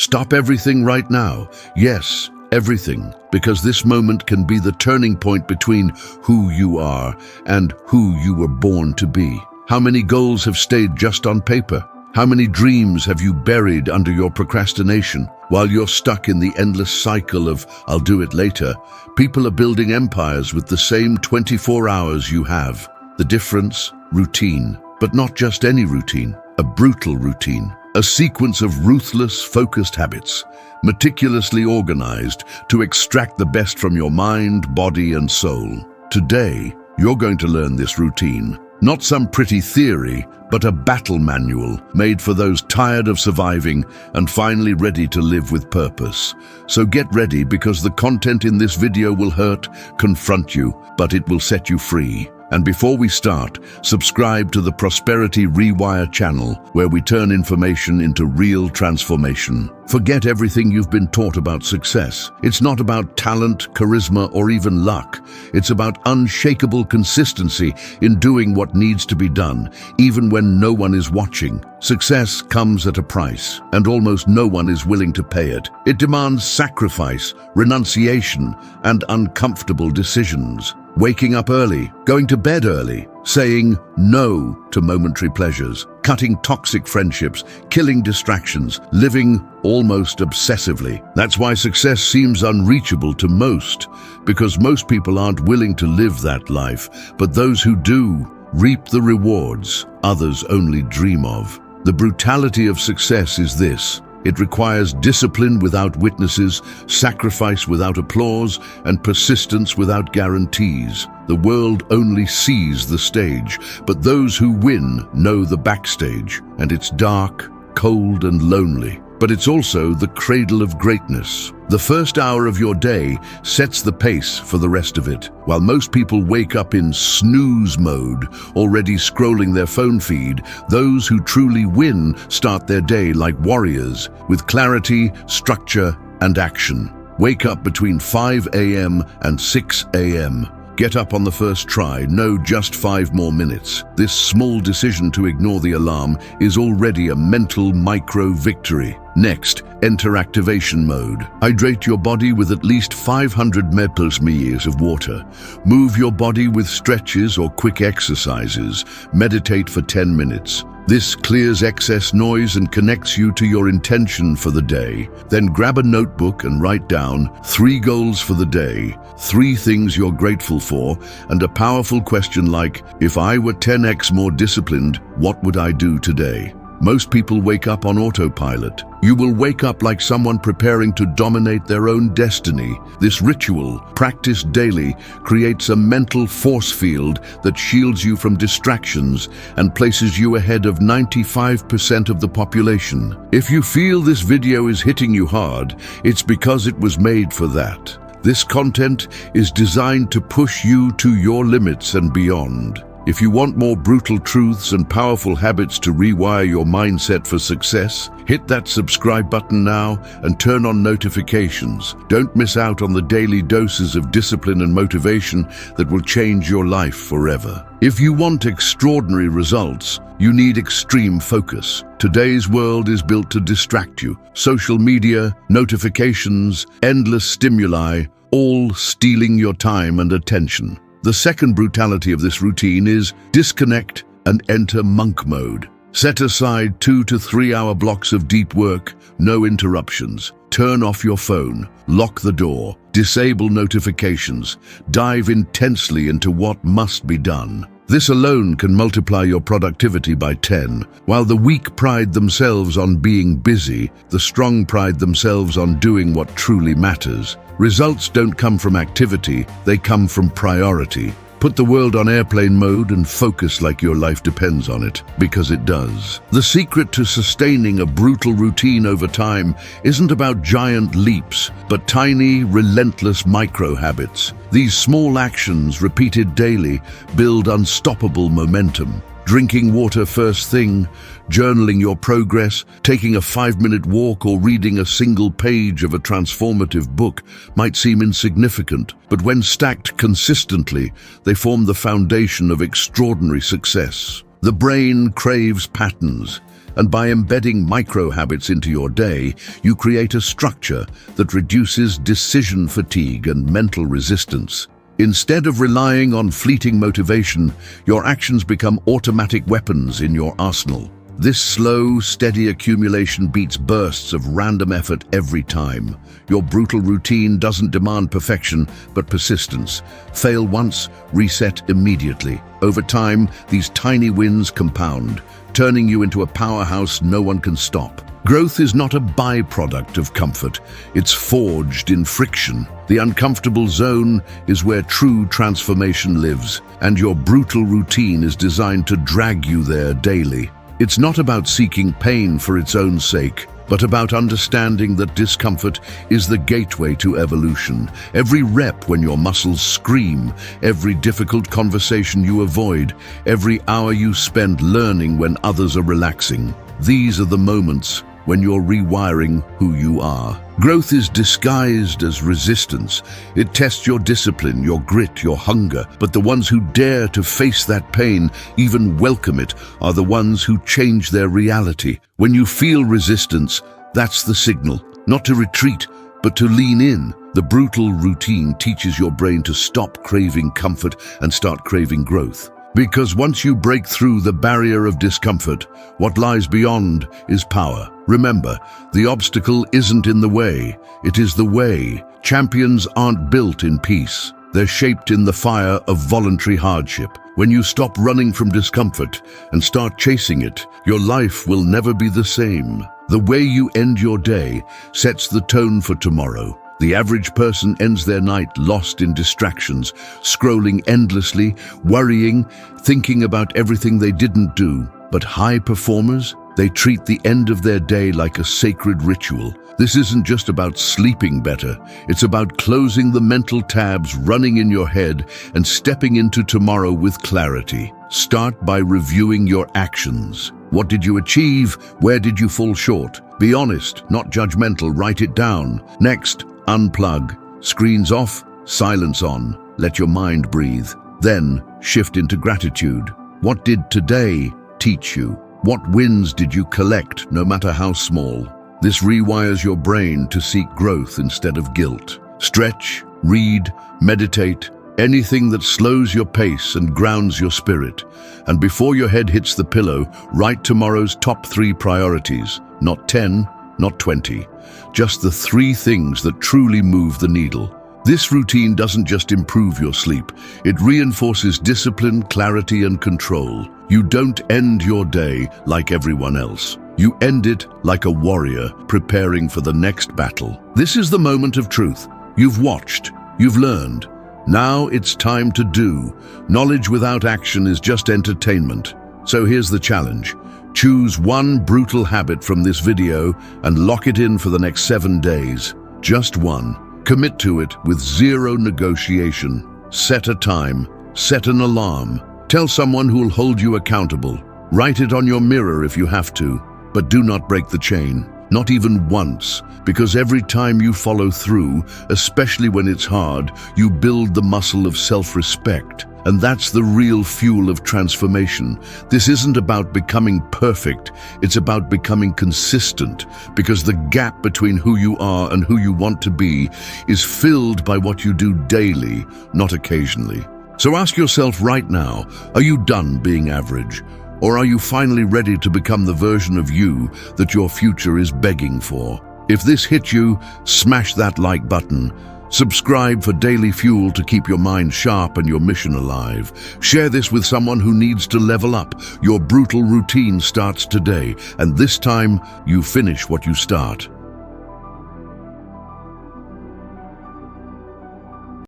Stop everything right now. Yes, everything, because this moment can be the turning point between who you are and who you were born to be. How many goals have stayed just on paper? How many dreams have you buried under your procrastination? While you're stuck in the endless cycle of "I'll do it later," people are building empires with the same 24 hours you have. The difference? Routine. But not just any routine, a brutal routine. A sequence of ruthless, focused habits, meticulously organized to extract the best from your mind, body, and soul. Today, you're going to learn this routine. Not some pretty theory, but a battle manual made for those tired of surviving and finally ready to live with purpose. So get ready, because the content in this video will hurt, confront you, but it will set you free. And before we start, subscribe to the Prosperity Rewire channel, where we turn information into real transformation. Forget everything you've been taught about success. It's not about talent, charisma, or even luck. It's about unshakable consistency in doing what needs to be done, even when no one is watching. Success comes at a price, and almost no one is willing to pay it. It demands sacrifice, renunciation, and uncomfortable decisions. Waking up early, going to bed early, saying no to momentary pleasures, cutting toxic friendships, killing distractions, living almost obsessively. That's why success seems unreachable to most, because most people aren't willing to live that life, but those who do reap the rewards others only dream of. The brutality of success is this: it requires discipline without witnesses, sacrifice without applause, and persistence without guarantees. The world only sees the stage, but those who win know the backstage, and it's dark, cold, and lonely. But it's also the cradle of greatness. The first hour of your day sets the pace for the rest of it. While most people wake up in snooze mode, already scrolling their phone feed, those who truly win start their day like warriors, with clarity, structure, and action. Wake up between 5 a.m. and 6 a.m. Get up on the first try, no, just 5 more minutes. This small decision to ignore the alarm is already a mental micro-victory. Next, enter activation mode. Hydrate your body with at least 500 ml of water. Move your body with stretches or quick exercises. Meditate for 10 minutes. This clears excess noise and connects you to your intention for the day. Then grab a notebook and write down 3 goals for the day, 3 things you're grateful for, and a powerful question like, if I were 10x more disciplined, what would I do today? Most people wake up on autopilot. You will wake up like someone preparing to dominate their own destiny. This ritual, practiced daily, creates a mental force field that shields you from distractions and places you ahead of 95% of the population. If you feel this video is hitting you hard, it's because it was made for that. This content is designed to push you to your limits and beyond. If you want more brutal truths and powerful habits to rewire your mindset for success, hit that subscribe button now and turn on notifications. Don't miss out on the daily doses of discipline and motivation that will change your life forever. If you want extraordinary results, you need extreme focus. Today's world is built to distract you. Social media, notifications, endless stimuli, all stealing your time and attention. The second brutality of this routine is disconnect and enter monk mode. Set aside 2 to 3 hour blocks of deep work, no interruptions. Turn off your phone, lock the door, disable notifications, dive intensely into what must be done. This alone can multiply your productivity by 10. While the weak pride themselves on being busy, the strong pride themselves on doing what truly matters. Results don't come from activity, they come from priority. Put the world on airplane mode and focus like your life depends on it, because it does. The secret to sustaining a brutal routine over time isn't about giant leaps, but tiny, relentless micro-habits. These small actions, repeated daily, build unstoppable momentum. Drinking water first thing, journaling your progress, taking a 5-minute walk, or reading a single page of a transformative book might seem insignificant, but when stacked consistently, they form the foundation of extraordinary success. The brain craves patterns, And by embedding micro habits into your day, you create a structure that reduces decision fatigue and mental resistance. Instead of relying on fleeting motivation, your actions become automatic weapons in your arsenal. This slow, steady accumulation beats bursts of random effort every time. Your brutal routine doesn't demand perfection, but persistence. Fail once, reset immediately. Over time, these tiny wins compound, turning you into a powerhouse no one can stop. Growth is not a byproduct of comfort. It's forged in friction. The uncomfortable zone is where true transformation lives, and your brutal routine is designed to drag you there daily. It's not about seeking pain for its own sake, but about understanding that discomfort is the gateway to evolution. Every rep when your muscles scream, every difficult conversation you avoid, every hour you spend learning when others are relaxing. These are the moments when you're rewiring who you are. Growth is disguised as resistance. It tests your discipline, your grit, your hunger. But the ones who dare to face that pain, even welcome it, are the ones who change their reality. When you feel resistance, that's the signal, not to retreat, but to lean in. The brutal routine teaches your brain to stop craving comfort and start craving growth. Because once you break through the barrier of discomfort, what lies beyond is power. Remember, the obstacle isn't in the way, it is the way. Champions aren't built in peace. They're shaped in the fire of voluntary hardship. When you stop running from discomfort and start chasing it, your life will never be the same. The way you end your day sets the tone for tomorrow. The average person ends their night lost in distractions, scrolling endlessly, worrying, thinking about everything they didn't do. But high performers, they treat the end of their day like a sacred ritual. This isn't just about sleeping better. It's about closing the mental tabs running in your head and stepping into tomorrow with clarity. Start by reviewing your actions. What did you achieve? Where did you fall short? Be honest, not judgmental. Write it down. Next, unplug. Screens off, silence on. Let your mind breathe. Then, shift into gratitude. What did today teach you? What wins did you collect, no matter how small? This rewires your brain to seek growth instead of guilt. Stretch, read, meditate, anything that slows your pace and grounds your spirit. And before your head hits the pillow, write tomorrow's top 3 priorities. Not 10, not 20. Just the 3 things that truly move the needle. This routine doesn't just improve your sleep, it reinforces discipline, clarity, and control. You don't end your day like everyone else. You end it like a warrior preparing for the next battle. This is the moment of truth. You've watched, you've learned. Now it's time to do. Knowledge without action is just entertainment. So here's the challenge. Choose one brutal habit from this video and lock it in for the next 7 days. Just one. Commit to it with zero negotiation. Set a time. Set an alarm. Tell someone who'll hold you accountable. Write it on your mirror if you have to. But do not break the chain. Not even once. Because every time you follow through, especially when it's hard, you build the muscle of self-respect. And that's the real fuel of transformation. This isn't about becoming perfect, it's about becoming consistent, because the gap between who you are and who you want to be is filled by what you do daily, not occasionally. So ask yourself right now, are you done being average? Or are you finally ready to become the version of you that your future is begging for? If this hit you, smash that like button. Subscribe for daily fuel to keep your mind sharp and your mission alive. Share this with someone who needs to level up. Your brutal routine starts today, and this time you finish what you start.